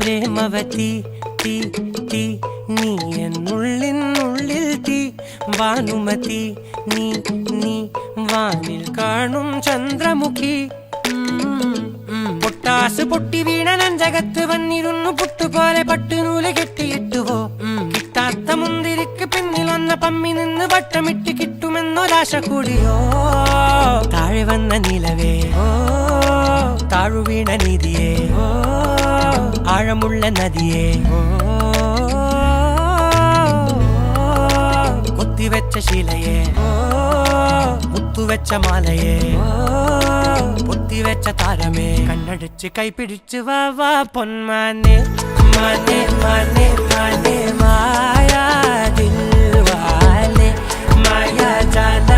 പ്രേമവതി തീ തീ നീ എന്നുള്ളിൽ തീ ഭാനുമതി നീ നീ വാനിൽ കാണും ചന്ദ്രമുഖി പൊട്ടാസ് പൊട്ടി വീണ നെഞ്ചകത്ത് വന്നിരുന്നു പുട്ടുപോലെ പട്ടുനൂല് കെട്ടിയിട്ടുവോ കിട്ടാത്ത മുന്തിരിക്ക് പിന്നിൽ വന്ന പമ്മി നിന്ന് വട്ടമിട്ട് കിട്ടുമെന്നൊരാശ കൂടിയോ താഴെ വന്ന നിലവേ താഴു വീണ നിധിയേ ആഴമുള്ള നദിയേ കൊത്തിവെച്ച ശിലയേ മുത്തുവെച്ച മാലയേ പൊത്തിവെച്ച താരമേ കണ്ണടിച്ച് കൈപിടിച്ച് വാ വാ പൊന്മാനെ മാനെ മാനെ മാനെ മായാ ദിൽവാലെ മായാ ജാല